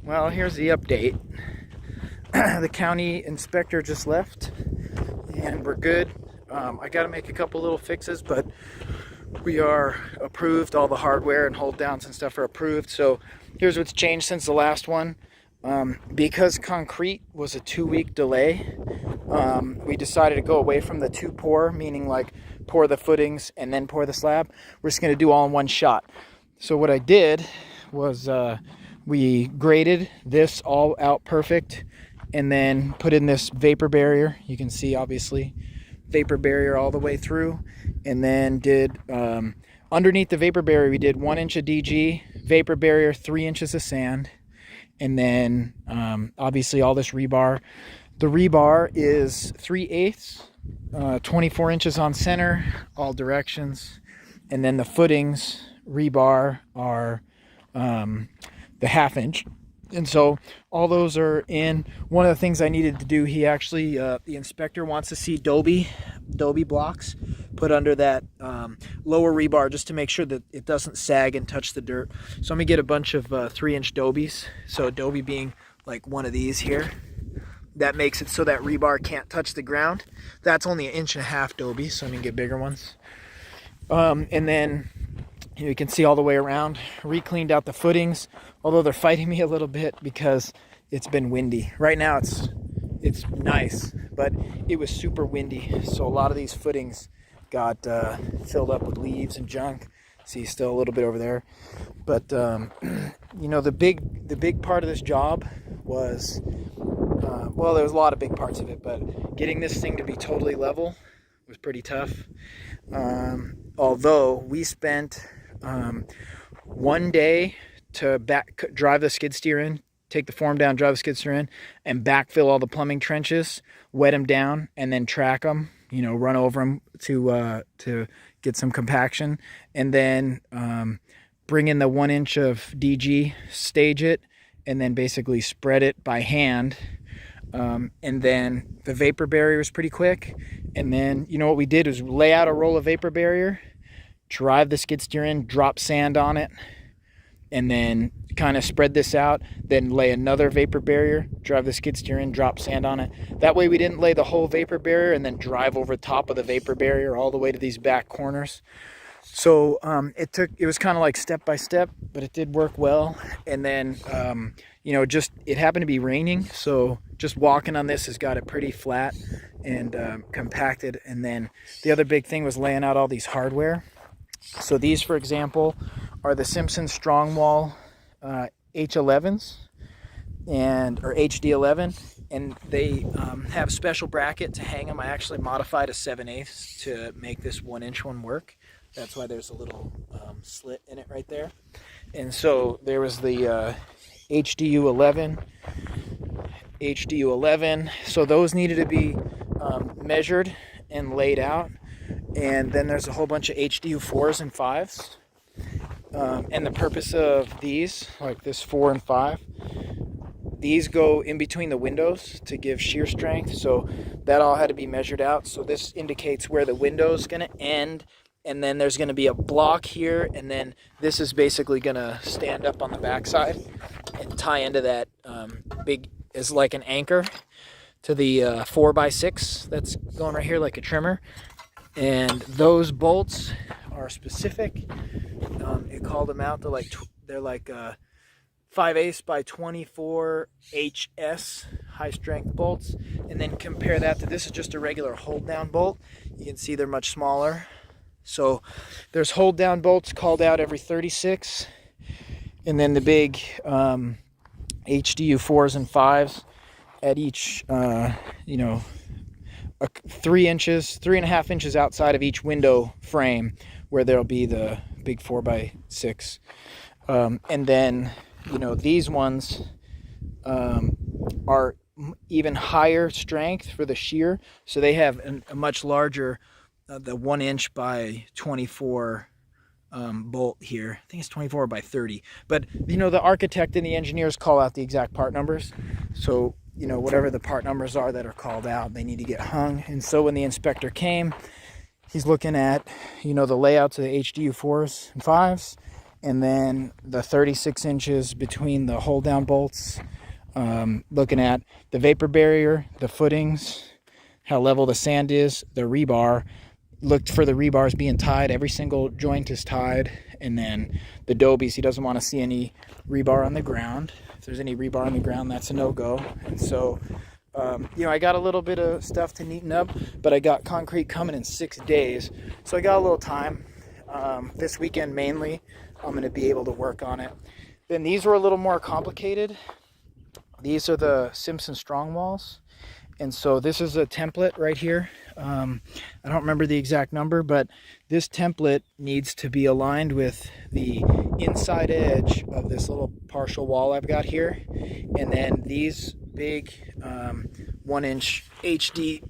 Well, here's the update. The county inspector just left, and we're good. I got to make a couple little fixes, but we are approved. All the hardware and hold downs and stuff are approved. So here's what's changed since the last one. Because concrete was a 2-week delay, we decided to go away from the 2 pour, meaning like pour the footings and then pour the slab. We're just going to do all in one shot. So what I did was we graded this all out perfect and then put in this vapor barrier. You can see obviously vapor barrier all the way through, and then did underneath the vapor barrier we did 1 inch of DG, vapor barrier, 3 inches of sand, and then obviously all this rebar. The rebar is 3/8, 24 inches on center, all directions, and then the footings rebar are the 1/2 inch. And so all those are in. One of the things I needed to do, he actually, the inspector wants to see Dobie blocks put under that lower rebar just to make sure that it doesn't sag and touch the dirt. So I'm gonna get a bunch of 3-inch Dobies. So Dobie being like one of these here. That makes it so that rebar can't touch the ground. That's only 1.5 inch Dobie, so I'm gonna get bigger ones. And then you can see all the way around. Re-cleaned out the footings, although they're fighting me a little bit because it's been windy. Right now it's nice, but it was super windy, so a lot of these footings got filled up with leaves and junk. See, still a little bit over there, but you know, the big part of this job was well, there was a lot of big parts of it, but getting this thing to be totally level was pretty tough. Although we spent 1 day to drive the skid steer in, take the form down, drive the skid steer in, and backfill all the plumbing trenches, wet them down, and then track them. You know, run over them to get some compaction, and then bring in the 1 inch of DG, stage it, and then basically spread it by hand. And then the vapor barrier was pretty quick. And then, you know, what we did was lay out a roll of vapor barrier, drive the skid steer in, drop sand on it, and then kind of spread this out, then lay another vapor barrier, drive the skid steer in, drop sand on it. That way we didn't lay the whole vapor barrier and then drive over top of the vapor barrier all the way to these back corners. So it was kind of like step by step, but it did work well. And then you know, just it happened to be raining, so just walking on this has got it pretty flat and compacted. And then the other big thing was laying out all these hardware. So these, for example, are the Simpson Strongwall H11s or HD11, and they have a special bracket to hang them. I actually modified a 7/8 to make this 1 inch one work. That's why there's a little slit in it right there. And so there was the HDU11. So those needed to be measured and laid out. And then there's a whole bunch of HDU4s and 5s. And the purpose of these, like this 4 and 5, these go in between the windows to give shear strength. So that all had to be measured out. So this indicates where the window is going to end. And then there's going to be a block here, and then this is basically going to stand up on the backside and tie into that big, is like an anchor to the 4x6 that's going right here like a trimmer. And those bolts are specific. It called them out. They're like 5/8 by 24 HS high strength bolts. And then compare that to this is just a regular hold down bolt. You can see they're much smaller. So there's hold down bolts called out every 36, and then the big HDU 4s and 5s at each, you know, 3.5 inches outside of each window frame, where there'll be the big 4x6. And then, you know, these ones are even higher strength for the shear, so they have a much larger. The 1 inch by 24 bolt here. I think it's 24 by 30. But, you know, the architect and the engineers call out the exact part numbers. So, you know, whatever the part numbers are that are called out, they need to get hung. And so when the inspector came, he's looking at, you know, the layouts of the HDU 4s and 5s and then the 36 inches between the hold down bolts. Looking at the vapor barrier, the footings, how level the sand is, the rebar. Looked for the rebars being tied. Every single joint is tied. And then the dobies, he doesn't want to see any rebar on the ground. If there's any rebar on the ground, that's a no-go. And so, I got a little bit of stuff to neaten up, but I got concrete coming in 6 days. So I got a little time. This weekend mainly, I'm going to be able to work on it. Then these were a little more complicated. These are the Simpson strong walls. And so this is a template right here. I don't remember the exact number, but this template needs to be aligned with the inside edge of this little partial wall I've got here. And then these big 1-inch HD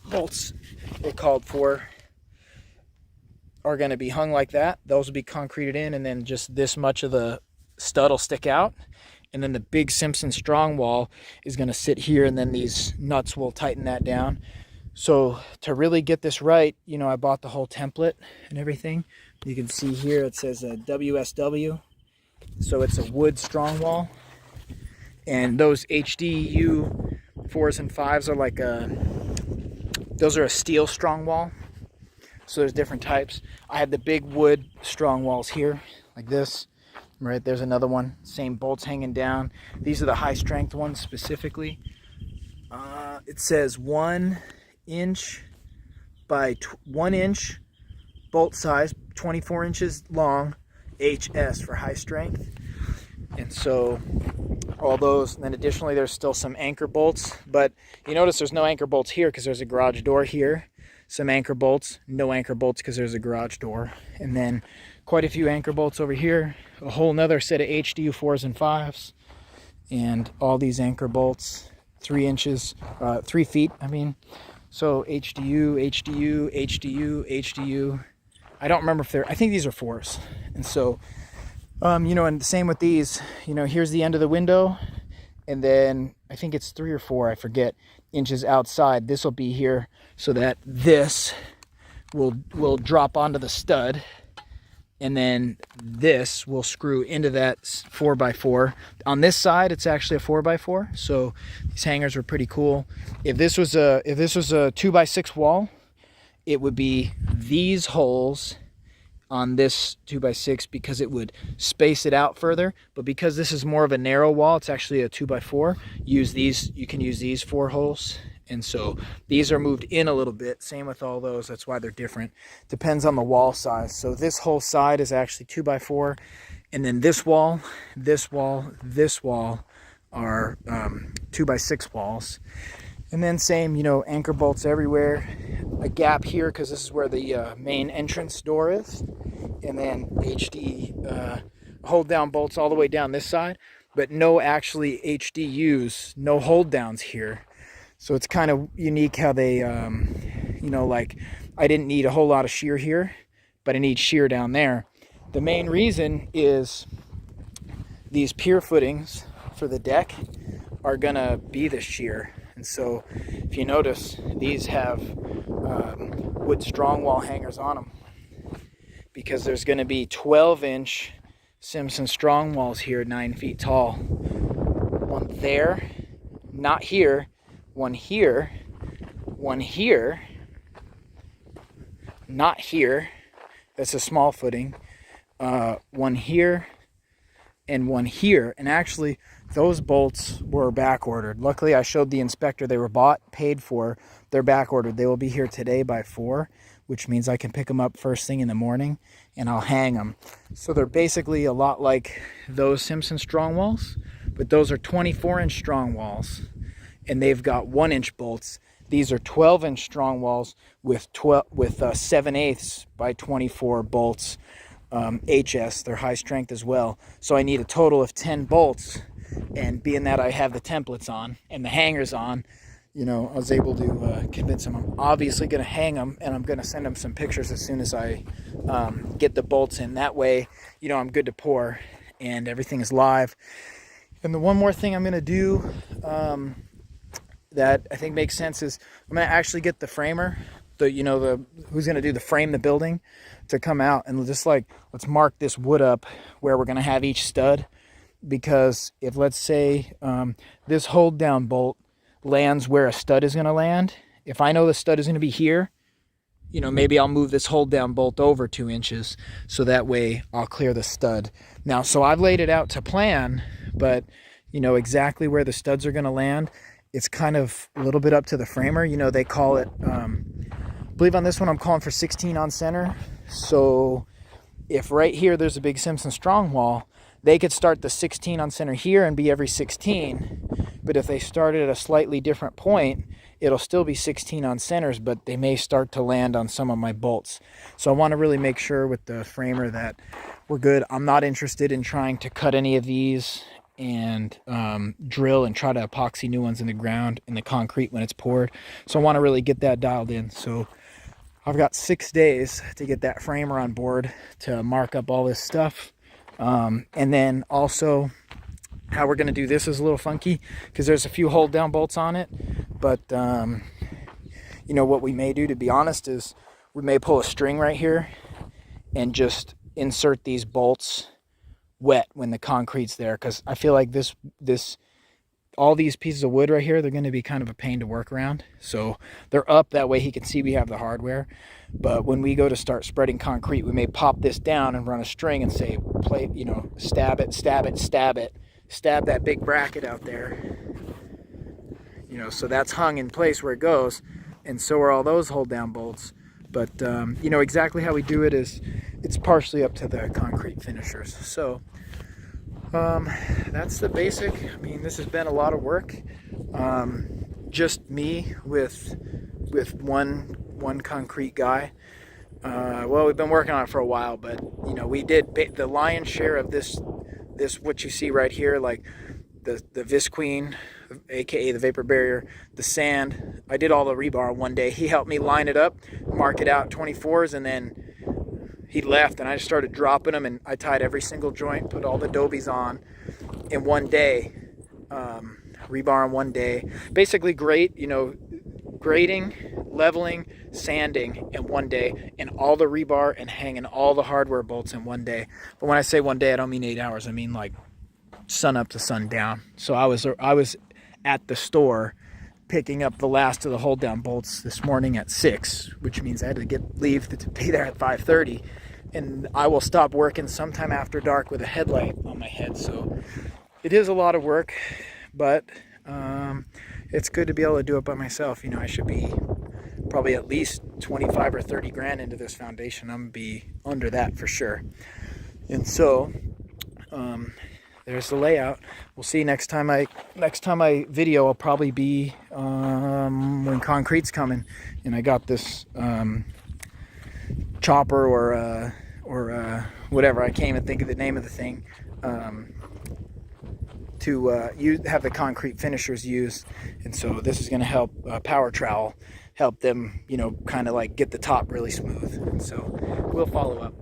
bolts it called for are going to be hung like that. Those will be concreted in, and then just this much of the stud will stick out. And then the big Simpson strong wall is going to sit here, and then these nuts will tighten that down. So to really get this right, I bought the whole template and everything. You can see here it says a WSW. So it's a wood strong wall. And those HDU 4s and 5s are like those are a steel strong wall. So there's different types. I have the big wood strong walls here, like this. Right, there's another one. Same bolts hanging down. These are the high strength ones specifically. It says 1 inch by 1 inch bolt size, 24 inches long, HS for high strength. And so all those, and then additionally there's still some anchor bolts, but you notice there's no anchor bolts here because there's a garage door here. Some anchor bolts, no anchor bolts because there's a garage door. And then quite a few anchor bolts over here, a whole nother set of HDU 4s and 5s, and all these anchor bolts, 3 feet, I mean. So HDU, HDU, HDU, HDU. I don't remember if I think these are 4s. And so, and the same with these, here's the end of the window, and then I think it's 3 or 4, I forget, inches outside. This will be here so that this will drop onto the stud, and then this will screw into that 4x4. On this side, it's actually a 4x4, so these hangers are pretty cool. If this was a 2x6 wall, it would be these holes on this 2x6 because it would space it out further. But because this is more of a narrow wall, it's actually a 2x4. You can use these 4 holes. And so these are moved in a little bit. Same with all those. That's why they're different. Depends on the wall size. So this whole side is actually 2x4. And then this wall, this wall, this wall are 2x6 walls. And then same, anchor bolts everywhere. A gap here because this is where the main entrance door is. And then HD hold down bolts all the way down this side. But no actually HDUs, no hold downs here. So it's kind of unique how they, like I didn't need a whole lot of shear here, but I need shear down there. The main reason is these pier footings for the deck are gonna be the shear. And so if you notice, these have wood strong wall hangers on them because there's gonna be 12-inch Simpson strong walls here, 9 feet tall. One there, not here, one here, one here, not here, that's a small footing, one here, and one here. And actually, those bolts were back ordered. Luckily, I showed the inspector they were bought, paid for, they're back ordered. They will be here today by 4, which means I can pick them up first thing in the morning, and I'll hang them. So they're basically a lot like those Simpson strong walls, but those are 24-inch strong walls. And they've got 1-inch bolts. These are 12-inch strong walls with 7/8 by 24 bolts. HS, they're high strength as well. So I need a total of 10 bolts. And being that I have the templates on and the hangers on, I was able to convince them. I'm obviously going to hang them, and I'm going to send them some pictures as soon as I get the bolts in. That way, I'm good to pour and everything is live. And the one more thing I'm going to do that I think makes sense is I'm going to actually get the framer who's going to do the frame the building to come out and just like, let's mark this wood up where we're going to have each stud. Because if, let's say, this hold down bolt lands where a stud is going to land, if I know the stud is going to be here, maybe I'll move this hold down bolt over 2 inches, so that way I'll clear the stud. Now, so I've laid it out to plan, but exactly where the studs are going to land, it's kind of a little bit up to the framer. They call it, I believe on this one I'm calling for 16 on center. So if right here there's a big Simpson strong wall, they could start the 16 on center here and be every 16. But if they started at a slightly different point, it'll still be 16 on centers, but they may start to land on some of my bolts. So I want to really make sure with the framer that we're good. I'm not interested in trying to cut any of these and drill and try to epoxy new ones in the ground, in the concrete when it's poured. So I want to really get that dialed in. So I've got 6 days to get that framer on board to mark up all this stuff. And then also how we're going to do this is a little funky because there's a few hold down bolts on it. But, what we may do, to be honest, is we may pull a string right here and just insert these bolts wet when the concrete's there. Because I feel like all these pieces of wood right here, they're going to be kind of a pain to work around. So they're up, that way he can see we have the hardware. But when we go to start spreading concrete, we may pop this down and run a string and say, stab it, stab it, stab it. Stab that big bracket out there. So that's hung in place where it goes, and so are all those hold down bolts. But exactly how we do it is, it's partially up to the concrete finishers. So that's the basic. I mean, this has been a lot of work. Just me with one concrete guy. Well, we've been working on it for a while, but we did the lion's share of this what you see right here, like the Visqueen, aka the vapor barrier, the sand. I did all the rebar one day. He helped me line it up, mark it out 24s, and then he left, and I just started dropping them, and I tied every single joint, put all the dobies on in one day. Rebar in one day. Basically grading, leveling, sanding in one day, and all the rebar and hanging all the hardware bolts in one day. But when I say one day, I don't mean 8 hours. I mean like sun up to sun down. So I was at the store picking up the last of the hold down bolts this morning at 6, which means I had to leave to be there at 5:30, and I will stop working sometime after dark with a headlight on my head. So it is a lot of work, but it's good to be able to do it by myself. I should be probably at least 25 or 30 grand into this foundation. I'm gonna be under that for sure. And so there's the layout. We'll see next time I video. I'll probably be when concrete's coming, and I got this chopper or whatever. I can't even think of the name of the thing. To have the concrete finishers use. And so this is going to help power trowel help them kind of like get the top really smooth. And so we'll follow up.